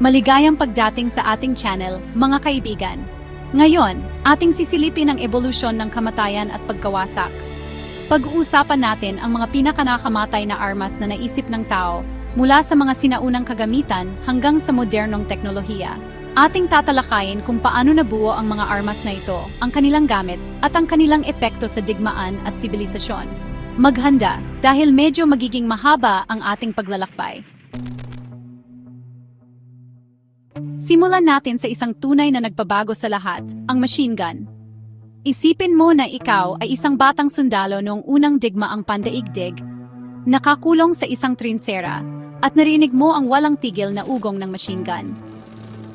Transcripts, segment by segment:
Maligayang pagdating sa ating channel, mga kaibigan. Ngayon, ating sisilipin ang ebolusyon ng kamatayan at pagkawasak. Pag-uusapan natin ang mga pinakanakamatay na armas na naisip ng tao, mula sa mga sinaunang kagamitan hanggang sa modernong teknolohiya. Ating tatalakayin kung paano nabuo ang mga armas na ito, ang kanilang gamit, at ang kanilang epekto sa digmaan at sibilisasyon. Maghanda, dahil medyo magiging mahaba ang ating paglalakbay. Simulan natin sa isang tunay na nagpabago sa lahat, ang machine gun. Isipin mo na ikaw ay isang batang sundalo noong unang digmaang pandaigdig, nakakulong sa isang trinsera, at narinig mo ang walang tigil na ugong ng machine gun.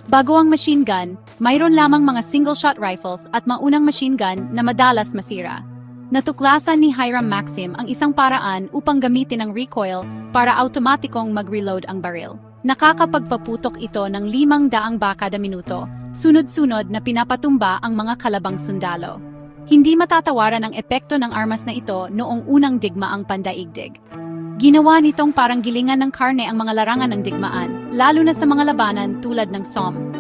Bago ang machine gun, mayroon lamang mga single-shot rifles at maunang machine gun na madalas masira. Natuklasan ni Hiram Maxim ang isang paraan upang gamitin ang recoil para automatikong mag-reload ang baril. Nakakapagpaputok ito ng 500 ba kada minuto, sunod-sunod na pinapatumba ang mga kalabang sundalo. Hindi matatawaran ang epekto ng armas na ito noong unang digmaang pandaigdig. Ginawa nitong parang gilingan ng karne ang mga larangan ng digmaan, lalo na sa mga labanan tulad ng Somme.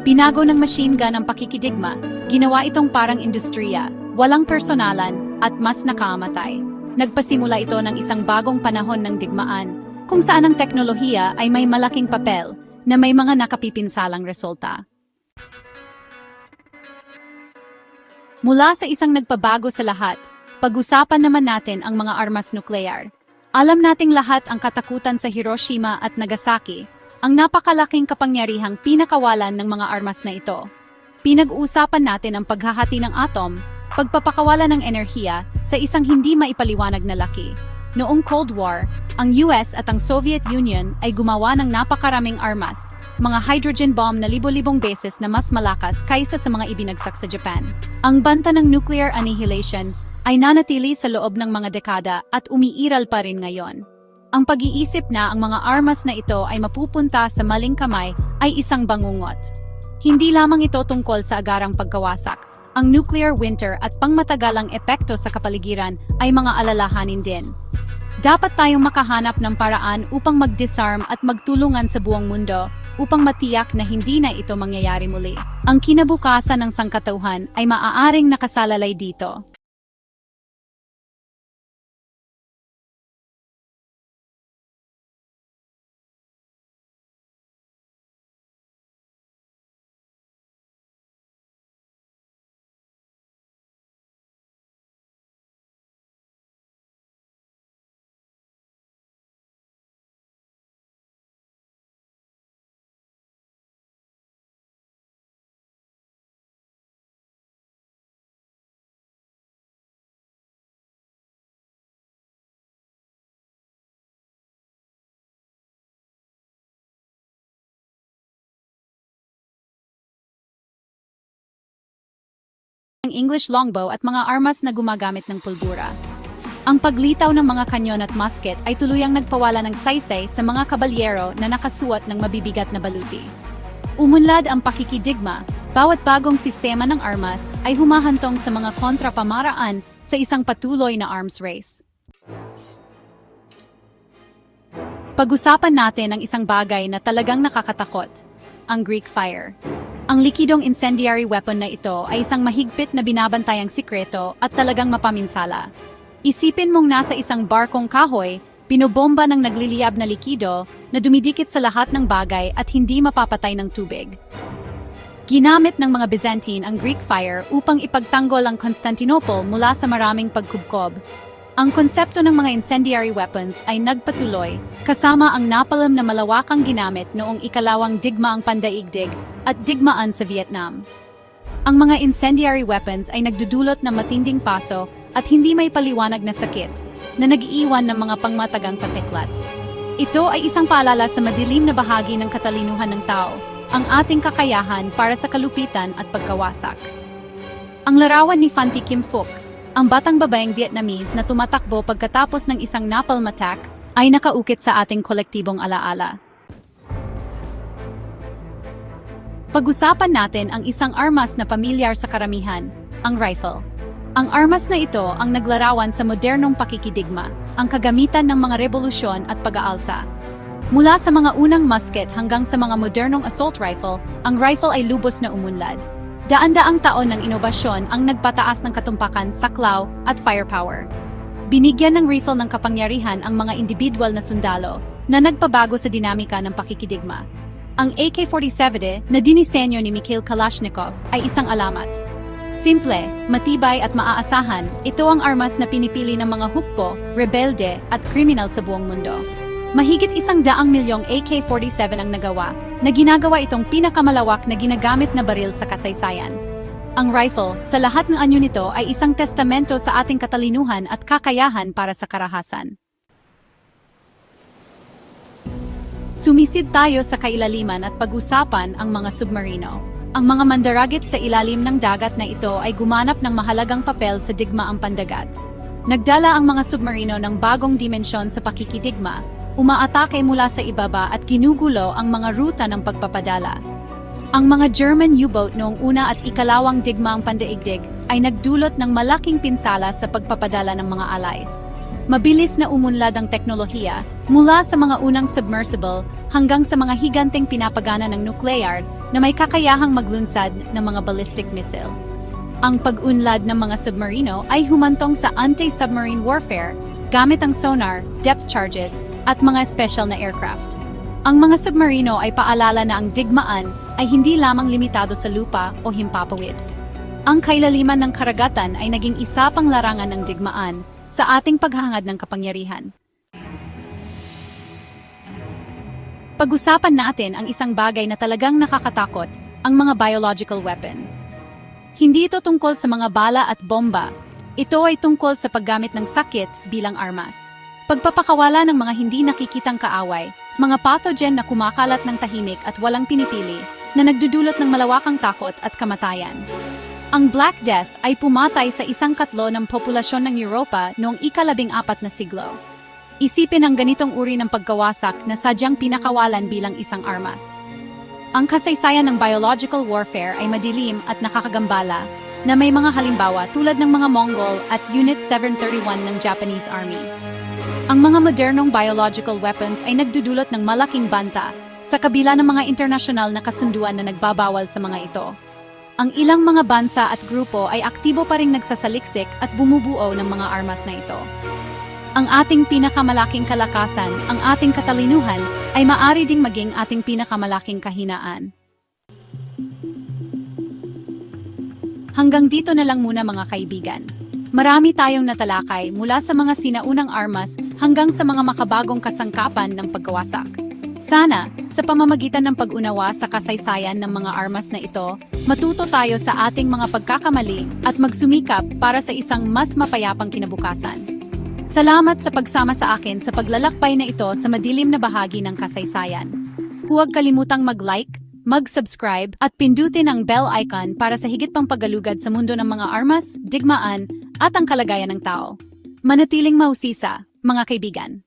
Binago ng machine gun ang pakikidigma, ginawa itong parang industriya, walang personalan, at mas nakamatay. Nagpasimula ito ng isang bagong panahon ng digmaan, kung saan ang teknolohiya ay may malaking papel na may mga nakapipinsalang resulta. Mula sa isang nagpabago sa lahat, pag-usapan naman natin ang mga armas nuklear. Alam nating lahat ang katakutan sa Hiroshima at Nagasaki, ang napakalaking kapangyarihang pinakawalan ng mga armas na ito. Pinag-uusapan natin ang paghahati ng atom, pagpapakawalan ng enerhiya sa isang hindi maipaliwanag na laki. Noong Cold War, ang US at ang Soviet Union ay gumawa ng napakaraming armas, mga hydrogen bomb na libo-libong beses na mas malakas kaysa sa mga ibinagsak sa Japan. Ang banta ng nuclear annihilation ay nanatili sa loob ng mga dekada at umiiral pa rin ngayon. Ang pag-iisip na ang mga armas na ito ay mapupunta sa maling kamay ay isang bangungot. Hindi lamang ito tungkol sa agarang pagkawasak. Ang nuclear winter at pangmatagalang epekto sa kapaligiran ay mga alalahanin din. Dapat tayong makahanap ng paraan upang mag-disarm at magtulungan sa buong mundo upang matiyak na hindi na ito mangyayari muli. Ang kinabukasan ng sangkatauhan ay maaaring nakasalalay dito. Ang English longbow at mga armas na gumagamit ng pulbura. Ang paglitaw ng mga kanyon at musket ay tuluyang nagpawala ng saysay sa mga kabalyero na nakasuot ng mabibigat na baluti. Umunlad ang pakikidigma, bawat bagong sistema ng armas ay humahantong sa mga kontrapamaraan sa isang patuloy na arms race. Pag-usapan natin ang isang bagay na talagang nakakatakot, ang Greek fire. Ang likidong incendiary weapon na ito ay isang mahigpit na binabantayang sikreto at talagang mapaminsala. Isipin mong nasa isang barkong kahoy, pinobomba ng nagliliyab na likido na dumidikit sa lahat ng bagay at hindi mapapatay ng tubig. Ginamit ng mga Byzantine ang Greek fire upang ipagtanggol ang Constantinople mula sa maraming pagkubkob. Ang konsepto ng mga incendiary weapons ay nagpatuloy, kasama ang napalm na malawakang ginamit noong ikalawang digmaang pandaigdig at digmaan sa Vietnam. Ang mga incendiary weapons ay nagdudulot ng matinding paso at hindi may paliwanag na sakit, na nag-iiwan ng mga pangmatagang papiklat. Ito ay isang paalala sa madilim na bahagi ng katalinuhan ng tao, ang ating kakayahan para sa kalupitan at pagkawasak. Ang larawan ni Phan Thi Kim Phuc, ang batang babaeng Vietnamese na tumatakbo pagkatapos ng isang napalm attack, ay nakaukit sa ating kolektibong alaala. Pag-usapan natin ang isang armas na pamilyar sa karamihan, ang rifle. Ang armas na ito ang naglarawan sa modernong pakikidigma, ang kagamitan ng mga revolusyon at pag-aalsa. Mula sa mga unang musket hanggang sa mga modernong assault rifle, ang rifle ay lubos na umunlad. Daan-daang taon ng inobasyon ang nagpataas ng katumpakan, saklaw, at firepower. Binigyan ng rifle ng kapangyarihan ang mga individual na sundalo na nagpabago sa dinamika ng pakikidigma. Ang AK-47 na dinisenyo ni Mikhail Kalashnikov ay isang alamat. Simple, matibay at maaasahan, ito ang armas na pinipili ng mga hukbo, rebelde at kriminal sa buong mundo. Mahigit 100 milyong AK-47 ang nagawa, na ginagawa itong pinakamalawak na ginagamit na baril sa kasaysayan. Ang rifle, sa lahat ng anyo nito ay isang testamento sa ating katalinuhan at kakayahan para sa karahasan. Sumisid tayo sa kailaliman at pag-usapan ang mga submarino. Ang mga mandaragit sa ilalim ng dagat na ito ay gumanap ng mahalagang papel sa digmaang pandagat. Nagdala ang mga submarino ng bagong dimensyon sa pakikidigma, umaatake mula sa ibaba at ginugulo ang mga ruta ng pagpapadala. Ang mga German U-boat noong una at ikalawang digmaang pandaigdig ay nagdulot ng malaking pinsala sa pagpapadala ng mga allies. Mabilis na umunlad ang teknolohiya mula sa mga unang submersible hanggang sa mga higanteng pinapagana ng nuclear na may kakayahang maglunsad ng mga ballistic missile. Ang pag-unlad ng mga submarino ay humantong sa anti-submarine warfare gamit ang sonar, depth charges, at mga special na aircraft. Ang mga submarino ay paalala na ang digmaan ay hindi lamang limitado sa lupa o himpapawid. Ang kailaliman ng karagatan ay naging isa pang larangan ng digmaan sa ating paghahangad ng kapangyarihan. Pag-usapan natin ang isang bagay na talagang nakakatakot, ang mga biological weapons. Hindi ito tungkol sa mga bala at bomba. Ito ay tungkol sa paggamit ng sakit bilang armas. Pagpapakawala ng mga hindi nakikitang kaaway, mga pathogen na kumakalat ng tahimik at walang pinipili, na nagdudulot ng malawakang takot at kamatayan. Ang Black Death ay pumatay sa 1/4 ng populasyon ng Europa noong ika-14 na siglo. Isipin ang ganitong uri ng pagkawasak na sadyang pinakawalan bilang isang armas. Ang kasaysayan ng biological warfare ay madilim at nakakagambala, na may mga halimbawa tulad ng mga Mongol at Unit 731 ng Japanese Army. Ang mga modernong biological weapons ay nagdudulot ng malaking banta sa kabila ng mga internasyonal na kasunduan na nagbabawal sa mga ito. Ang ilang mga bansa at grupo ay aktibo pa ring nagsasaliksik at bumubuo ng mga armas na ito. Ang ating pinakamalaking kalakasan, ang ating katalinuhan, ay maaari ding maging ating pinakamalaking kahinaan. Hanggang dito na lang muna mga kaibigan. Marami tayong natalakay mula sa mga sinaunang armas hanggang sa mga makabagong kasangkapan ng pagkawasak. Sana, sa pamamagitan ng pag-unawa sa kasaysayan ng mga armas na ito, matuto tayo sa ating mga pagkakamali at magsumikap para sa isang mas mapayapang kinabukasan. Salamat sa pagsama sa akin sa paglalakbay na ito sa madilim na bahagi ng kasaysayan. Huwag kalimutang mag-like, mag-subscribe at pindutin ang bell icon para sa higit pang paggalugad sa mundo ng mga armas, digmaan, at ang kalagayan ng tao. Manatiling mahusisa, mga kaibigan.